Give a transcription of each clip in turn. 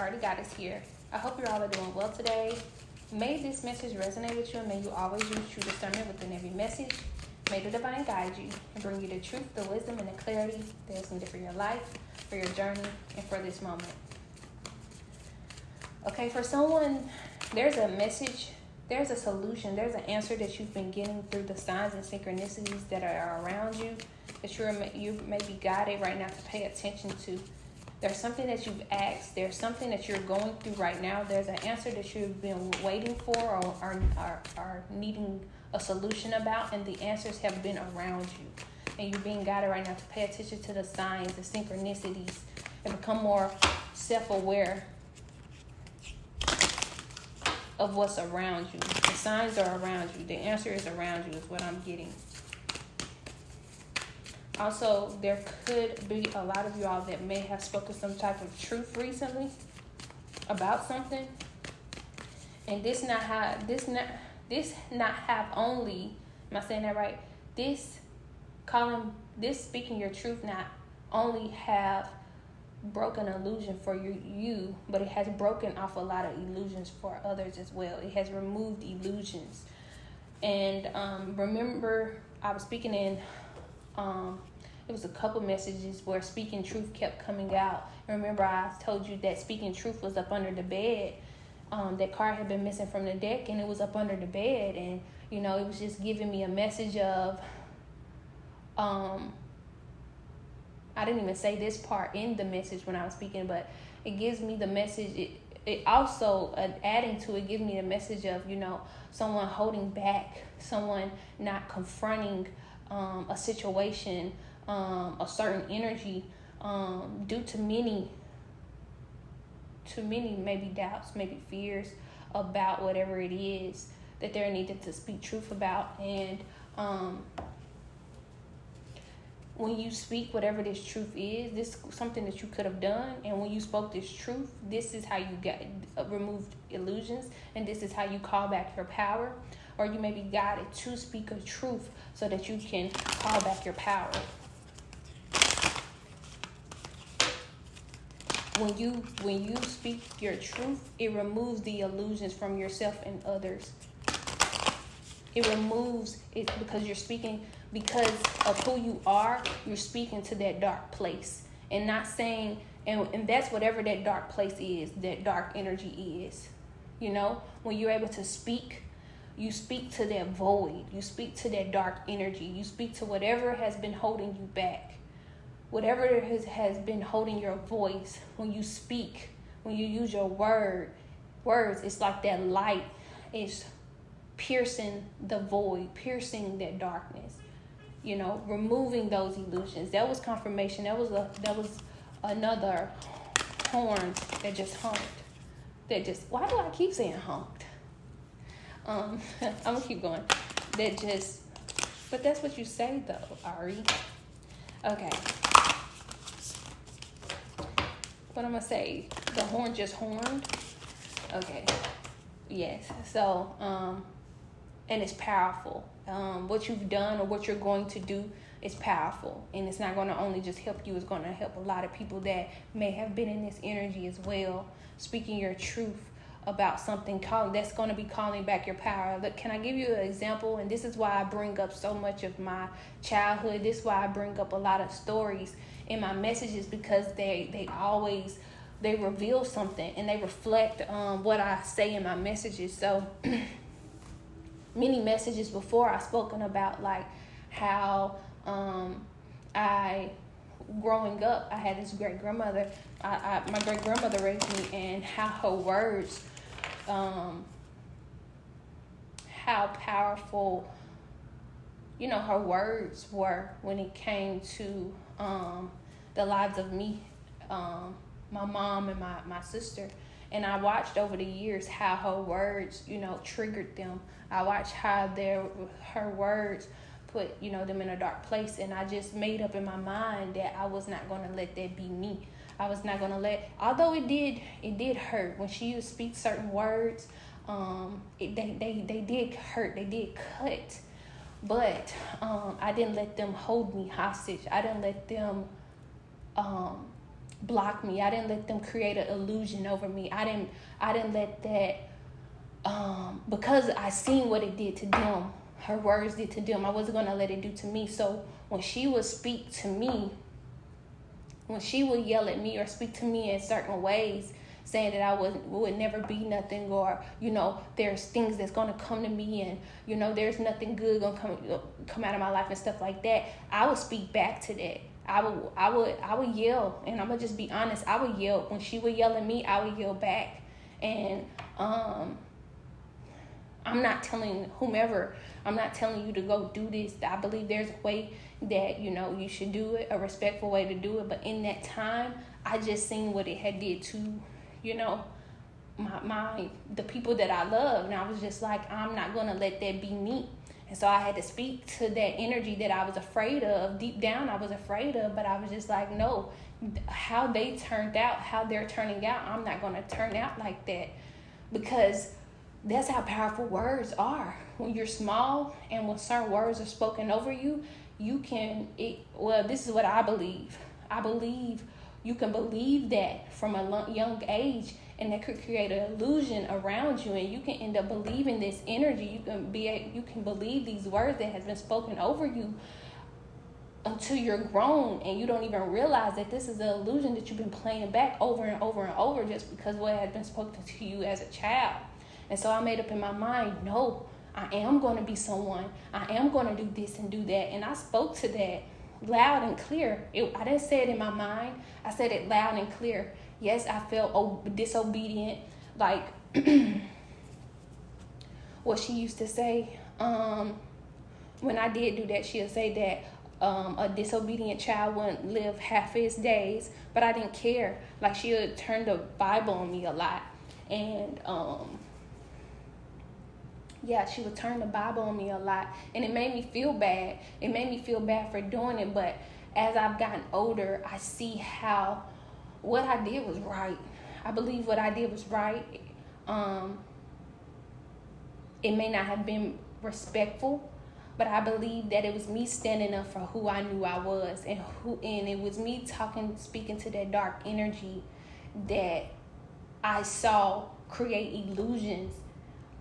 already got us here. I hope you're all doing well today. May this message resonate with you, and may you always use true discernment within every message. May the divine guide you and bring you the truth, the wisdom, and the clarity that is needed for your life, for your journey, and for this moment. Okay, for someone, there's a message, there's a solution, there's an answer that you've been getting through the signs and synchronicities that are around you, that you may be guided right now to pay attention to. There's something that you've asked. There's something that you're going through right now. There's an answer that you've been waiting for or are needing a solution about, and the answers have been around you. And you're being guided right now to pay attention to the signs, the synchronicities, and become more self-aware of what's around you. The signs are around you. The answer is around you is what I'm getting. Also, there could be a lot of you all that may have spoken some type of truth recently about something. And this not have only, am I saying that right? This speaking your truth not only have broken illusion for you, but it has broken off a lot of illusions for others as well. It has removed illusions. And remember, I was speaking in it was a couple messages where speaking truth kept coming out. And remember, I told you that speaking truth was up under the bed. That card had been missing from the deck, and it was up under the bed. And it was just giving me a message of I didn't even say this part in the message when I was speaking, but it gives me the message. It also, adding to it, gives me the message of, someone holding back, someone not confronting a situation, a certain energy, due to many maybe doubts, maybe fears about whatever it is that they're needed to speak truth about. And when you speak whatever this truth is, this is something that you could have done. And when you spoke this truth, this is how you removed illusions, and this is how you call back your power. Or you may be guided to speak a truth so that you can call back your power. When you speak your truth, it removes the illusions from yourself and others. It removes it because you're speaking, because of who you are, you're speaking to that dark place and not saying, and that's whatever that dark place is, that dark energy is. When you're able to speak, you speak to that void, you speak to that dark energy, you speak to whatever has been holding you back, whatever has been holding your voice. When you speak, when you use your words, it's like that light is piercing the void, piercing that darkness, removing those illusions. That was confirmation. That was another horn that just honked. Why do I keep saying honked? I'm gonna keep going. But that's what you say though, Ari. Okay. What I'm gonna say? The horn just horned. Okay. Yes. So, and it's powerful. What you've done or what you're going to do is powerful, and it's not going to only just help you. It's going to help a lot of people that may have been in this energy as well. Speaking your truth about something that's going to be calling back your power. Look, can I give you an example? And this is why I bring up so much of my childhood. This is why I bring up a lot of stories in my messages, because they reveal something and they reflect what I say in my messages. So many messages before I've spoken about like how growing up, I had this great grandmother. My great grandmother raised me, and how her words, how powerful, her words were when it came to the lives of me, my mom and my sister. And I watched over the years how her words, triggered them. I watched how her words put, them in a dark place. And I just made up in my mind that I was not going to let that be me. I was not going to although it did hurt when she used to speak certain words. They did hurt. They did cut. But I didn't let them hold me hostage. I didn't let them block me. I didn't let them create an illusion over me. I didn't let that, because I seen what it did to them. Her words did to them. I wasn't going to let it do to me. So when she would speak to me, when she would yell at me or speak to me in certain ways, saying that I would never be nothing, or, there's things that's going to come to me, and, there's nothing good going to come out of my life and stuff like that, I would speak back to that. I would yell, and I'm going to just be honest. I would yell. When she would yell at me, I would yell back. And I'm not telling whomever, I'm not telling you to go do this. I believe there's a way that, you should do it, a respectful way to do it. But in that time, I just seen what it had did to, the people that I love. And I was just like, I'm not going to let that be me. And so I had to speak to that energy that I was afraid of. Deep down, I was afraid of, but I was just like, no, how they turned out, how they're turning out, I'm not going to turn out like that. Because that's how powerful words are. When you're small and when certain words are spoken over you, this is what I believe. I believe you can believe that from a young age, and that could create an illusion around you, and you can end up believing this energy. You can believe these words that has been spoken over you until you're grown, and you don't even realize that this is an illusion that you've been playing back over and over and over, just because what had been spoken to you as a child. And so I made up in my mind, no, I am going to be someone. I am going to do this and do that. And I spoke to that loud and clear. I didn't say it in my mind. I said it loud and clear. Yes, I felt disobedient. Like what she used to say, when I did do that, she'll say that a disobedient child wouldn't live half his days, but I didn't care. Like, she would turn the Bible on me a lot. And she would turn the Bible on me a lot, and it made me feel bad. It made me feel bad for doing it, but as I've gotten older, I see how what I did was right. I believe what I did was right. It may not have been respectful, but I believe that it was me standing up for who I knew I was, and it was me speaking to that dark energy that I saw create illusions,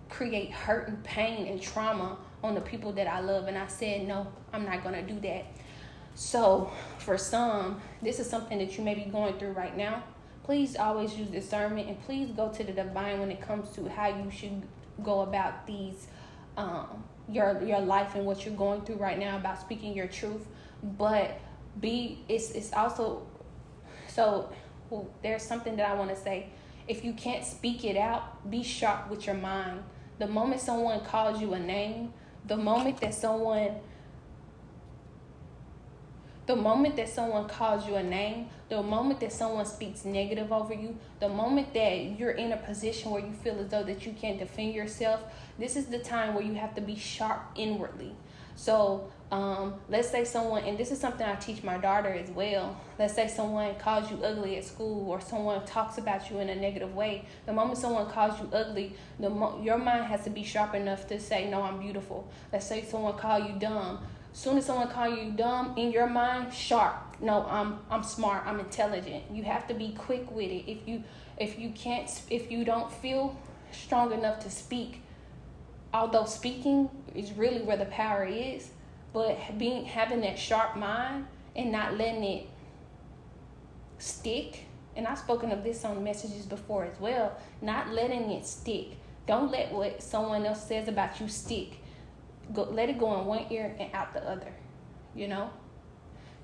create hurt and pain and trauma on the people that I love. And I said, no, I'm not going to do that. So for some, this is something that you may be going through right now. Please always use discernment, and please go to the divine when it comes to how you should go about these, your life and what you're going through right now, about speaking your truth. But it's also, there's something that I want to say. If you can't speak it out, be sharp with your mind. The moment someone calls you a name, the moment that someone calls you a name, the moment that someone speaks negative over you, the moment that you're in a position where you feel as though that you can't defend yourself, this is the time where you have to be sharp inwardly. So let's say someone, and this is something I teach my daughter as well. Let's say someone calls you ugly at school, or someone talks about you in a negative way. The moment someone calls you ugly, your mind has to be sharp enough to say, no, I'm beautiful. Let's say someone call you dumb. Soon as someone call you dumb, in your mind, sharp. No, I'm smart. I'm intelligent. You have to be quick with it. If you don't feel strong enough to speak, although speaking is really where the power is, but having that sharp mind and not letting it stick. And I've spoken of this on messages before as well. Not letting it stick. Don't let what someone else says about you stick. Let it go in one ear and out the other,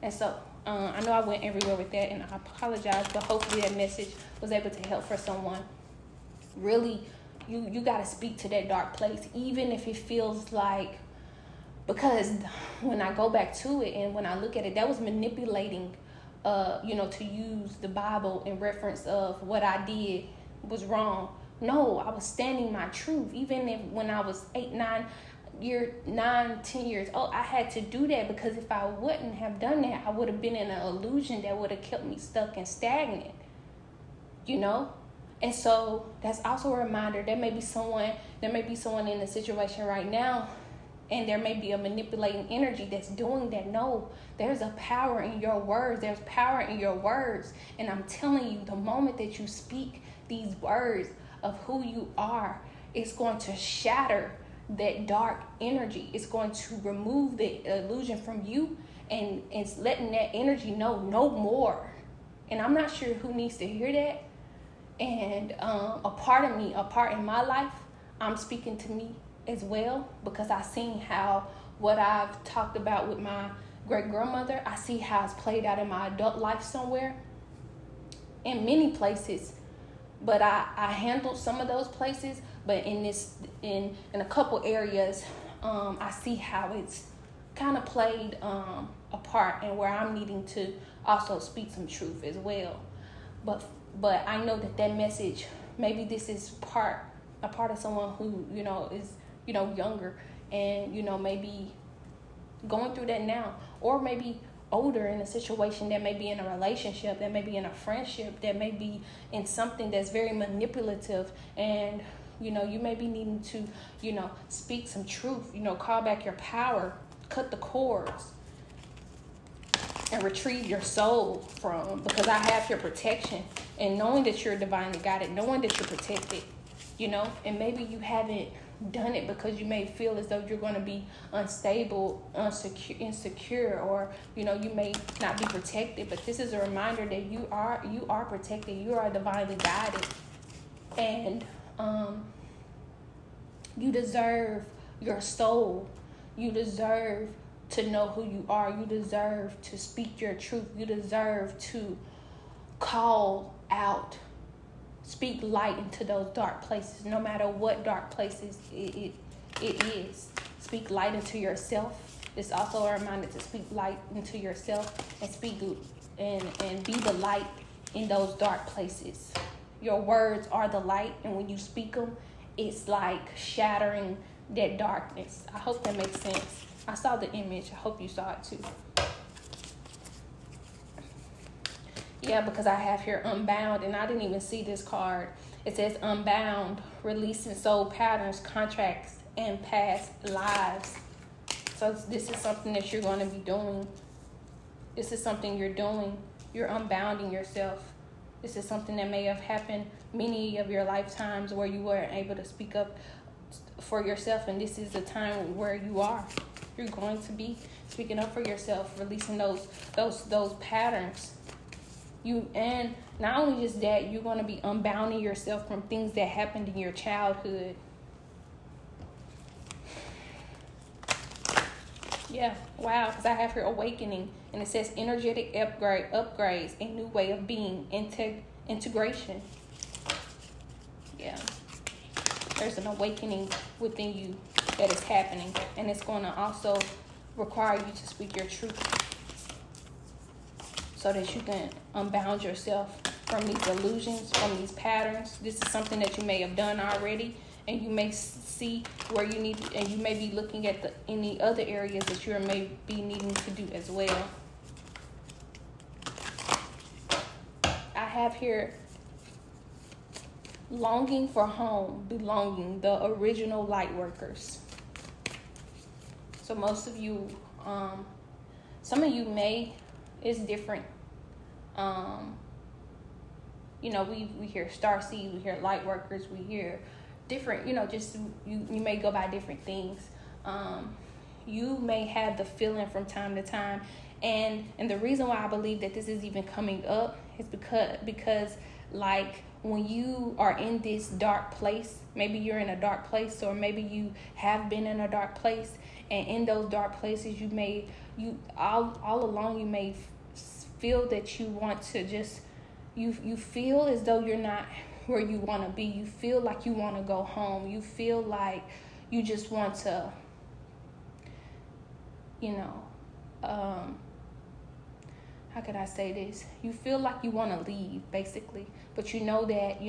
And so I know I went everywhere with that, and I apologize, but hopefully that message was able to help for someone. Really, you got to speak to that dark place, even if it feels like, because when I go back to it and when I look at it, that was manipulating, to use the Bible in reference of what I did was wrong. No, I was standing my truth. Even if when I was 10 years old, I had to do that, because if I wouldn't have done that, I would have been in an illusion that would have kept me stuck and stagnant, And so that's also a reminder. There may be someone in a situation right now And there may be a manipulating energy that's doing that. No, there's a power in your words. There's power in your words. And I'm telling you, the moment that you speak these words of who you are, it's going to shatter that dark energy. It's going to remove the illusion from you, and it's letting that energy know no more. And I'm not sure who needs to hear that. And a part in my life, I'm speaking to me as well, because I seen how what I've talked about with my great grandmother, I see how it's played out in my adult life somewhere, in many places. But I handled some of those places, but in a couple areas, I see how it's kind of played a part, and where I'm needing to also speak some truth as well. But I know that message, maybe this is a part of someone who, is, younger, and, maybe going through that now, or maybe older in a situation, that may be in a relationship, that may be in a friendship, that may be in something that's very manipulative, and, you may be needing to, speak some truth, call back your power, cut the cords, and retrieve your soul from, because I have your protection, and knowing that you're divinely guided, knowing that you're protected, and maybe you haven't done it because you may feel as though you're going to be unstable, insecure, or, you may not be protected. But this is a reminder that you are protected, you are divinely guided, and you deserve your soul. You deserve to know who you are. You deserve to speak your truth. You deserve to call out, speak light into those dark places, no matter what dark places it is. Speak light into yourself. It's also a reminder to speak light into yourself, and speak and be the light in those dark places. Your words are the light, and when you speak them, it's like shattering that darkness. I hope that makes sense. I saw the image. I hope you saw it too. Yeah, because I have here Unbound, and I didn't even see this card. It says Unbound, releasing soul patterns, contracts, and past lives. So this is something that you're going to be doing. This is something you're doing. You're unbounding yourself. This is something that may have happened many of your lifetimes where you weren't able to speak up for yourself, and this is the time where you are. You're going to be speaking up for yourself, releasing those patterns. And not only just that, you're going to be unbounding yourself from things that happened in your childhood. Yeah, wow, because I have here awakening, and it says energetic upgrades, a new way of being, integration. Yeah, there's an awakening within you that is happening, and it's going to also require you to speak your truth, so that you can unbound yourself from these illusions, from these patterns. This is something that you may have done already, and you may see where you need, and you may be looking at any other areas that you may be needing to do as well. I have here longing for home, belonging, the original light workers. So most of you, some of you may, it's different. We hear starseed, we hear light workers, we hear different, just you may go by different things. You may have the feeling from time to time, and the reason why I believe that this is even coming up is because like when you are in this dark place, maybe you're in a dark place, or maybe you have been in a dark place, and in those dark places all along you may feel that you want to just, you feel as though you're not where you want to be. You feel like you want to go home. You feel like you just want to, how could I say this? You feel like you want to leave, basically, but you know that,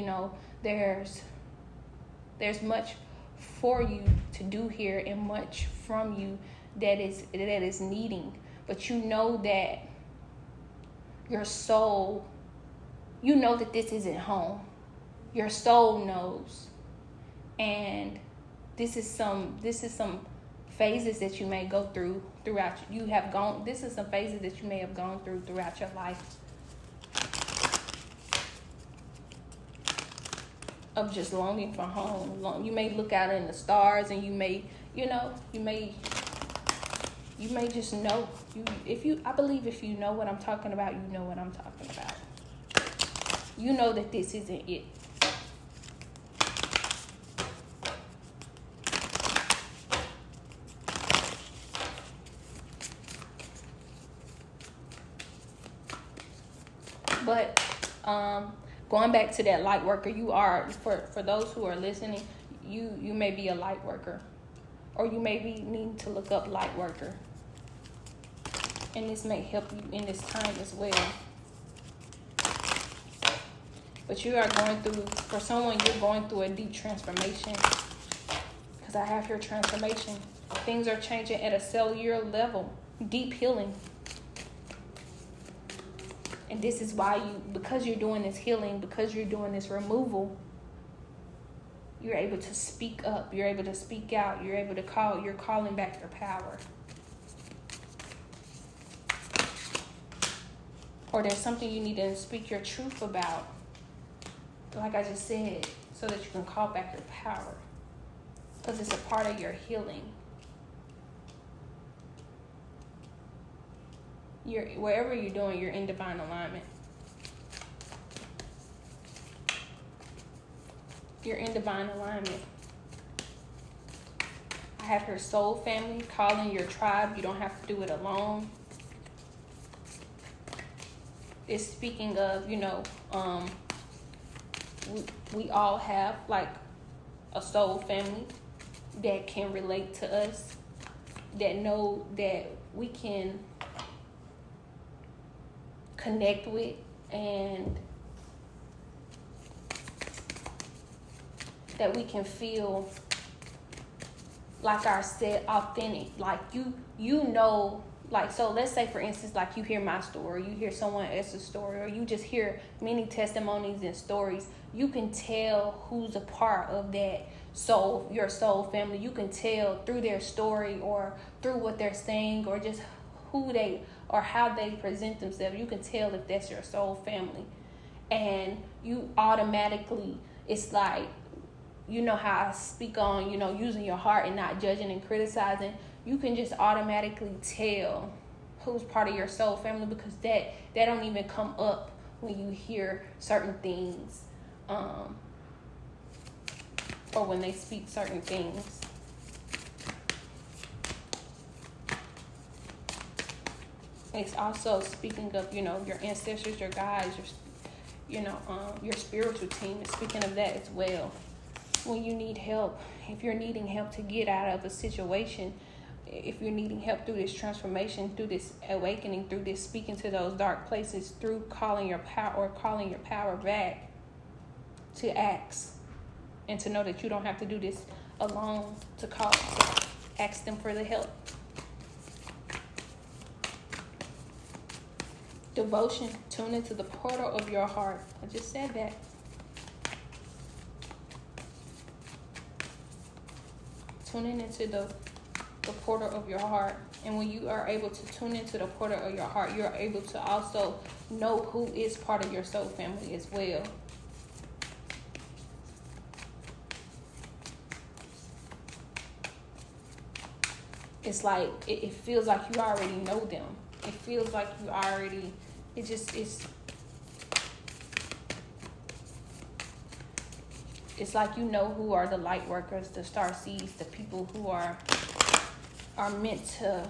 there's much for you to do here, and much from you that is needing, but you know that your soul, that this isn't home. Your soul knows, and this is some phases that you may go through throughout. This is some phases that you may have gone through throughout your life. Of just longing for home. You may look out in the stars, and you may just know. I believe if you know what I'm talking about, you know what I'm talking about. You know that this isn't it. But going back to that light worker, you are, for those who are listening, you may be a light worker, or you may be needing to look up light worker, and this may help you in this time as well. But you are going through, for someone, you're going through a deep transformation, because I have here transformation. Things are changing at a cellular level, deep healing. And this is why because you're doing this healing, because you're doing this removal, you're able to speak up, you're able to speak out, you're able to you're calling back your power. Or there's something you need to speak your truth about, like I just said, so that you can call back your power, because it's a part of your healing. Wherever you're doing, you're in divine alignment. You're in divine alignment. I have your soul family, calling your tribe. You don't have to do it alone. It's speaking of, we all have like a soul family that can relate to us, that know that we can connect with, and that we can feel like ourselves, authentic. Like like, so let's say for instance, like you hear my story, you hear someone else's story, or you just hear many testimonies and stories. You can tell who's a part of that soul, your soul family. You can tell through their story, or through what they're saying, or just who they or how they present themselves. You can tell if that's your soul family. And you automatically, it's like, how I speak on, using your heart and not judging and criticizing. You can just automatically tell who's part of your soul family, because that don't even come up when you hear certain things, or when they speak certain things. It's also speaking of, your ancestors, your guides, your spiritual team. It's speaking of that as well. When you need help, if you're needing help to get out of a situation, if you're needing help through this transformation, through this awakening, through this speaking to those dark places, through calling your power back, to ask and to know that you don't have to do this alone, to ask them for the help. Devotion, tune into the portal of your heart. I just said that. Tuning into the portal of your heart. And when you are able to tune into the portal of your heart, you're able to also know who is part of your soul family as well. It's like, it feels like you already know them. It feels like you already, it's like who are the light workers, the star seeds, the people who are meant to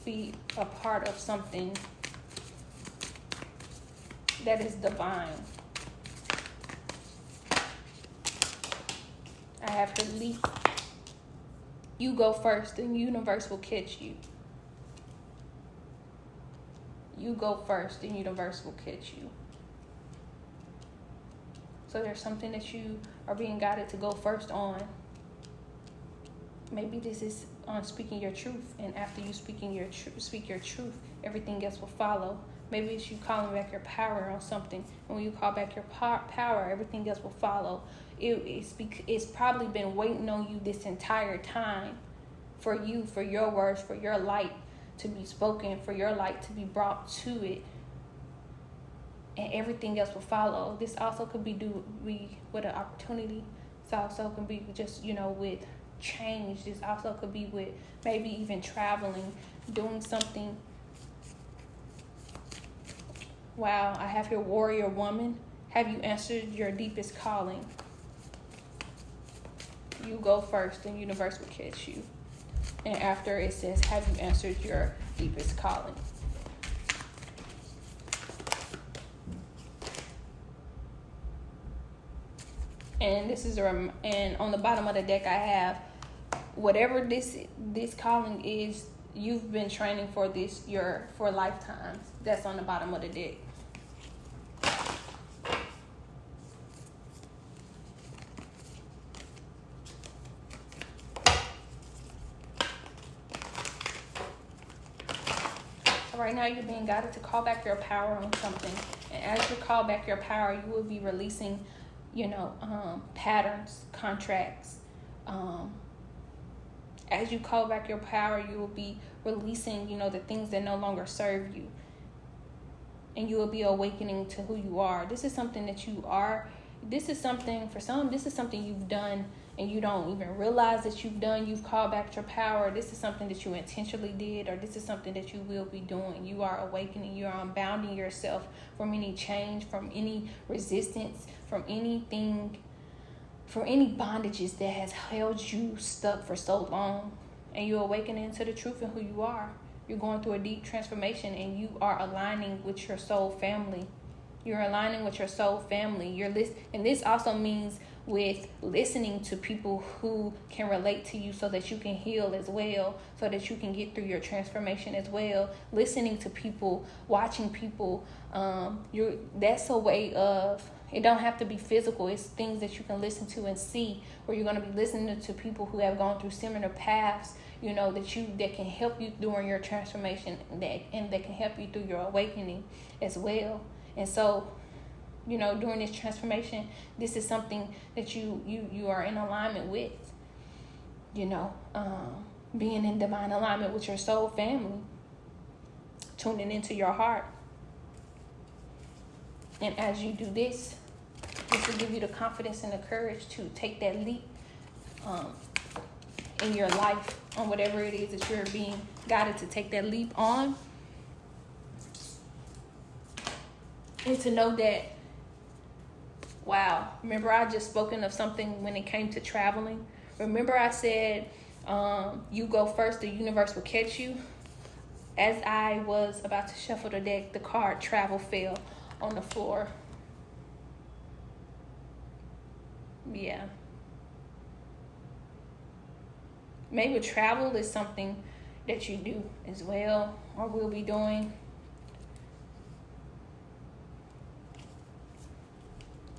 be a part of something that is divine. I have to leap. You go first, and the universe will catch you. You go first, and the universe will catch you. So there's something that you are being guided to go first on. Maybe this is on speaking your truth, and after you speak your truth, everything else will follow. Maybe it's you calling back your power on something. And when you call back your power, everything else will follow. It's probably been waiting on you this entire time for you, for your words, for your light to be spoken, for your light to be brought to it. And everything else will follow. This also could be with an opportunity. This also can be just, with change. This also could be with maybe even traveling, doing something. Wow, I have here warrior woman. Have you answered your deepest calling? You go first, the universe will catch you. And after it says, have you answered your deepest calling? And and on the bottom of the deck I have, whatever this calling is, you've been training for this for lifetimes. That's on the bottom of the deck. So right now you're being guided to call back your power on something. And as you call back your power, you will be releasing, patterns, contracts. As you call back your power, you will be releasing, the things that no longer serve you. And you will be awakening to who you are. This is something that you are. This is something, for some, this is something you've done and you don't even realize that you've done. You've called back your power. This is something that you intentionally did, or this is something that you will be doing. You are awakening. You are unbounding yourself from any change, from any resistance, from anything, from any bondages that has held you stuck for so long. And you're awakening to the truth of who you are. You're going through a deep transformation, and you are aligning with your soul family. You're aligning with your soul family. And this also means with listening to people who can relate to you so that you can heal as well, so that you can get through your transformation as well. Listening to people, watching people, that's a way of, it don't have to be physical. It's things that you can listen to and see, where you're going to be listening to people who have gone through similar paths, that can help you during your transformation, and that can help you through your awakening as well. And so, during this transformation, this is something that you are in alignment with, being in divine alignment with your soul family, tuning into your heart. And as you do this will give you the confidence and the courage to take that leap in your life on whatever it is that you're being guided to take that leap on. And to know that, wow, remember I just spoken of something when it came to traveling. Remember I said, you go first, the universe will catch you. As I was about to shuffle the deck, the card travel fell on the floor. Yeah. Maybe travel is something that you do as well, or will be doing.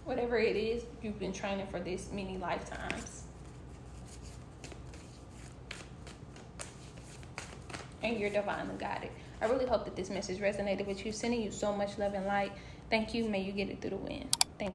Whatever it is, you've been training for this many lifetimes. And you're divinely guided. I really hope that this message resonated with you. Sending you so much love and light. Thank you. May you get it through the wind. Thank you.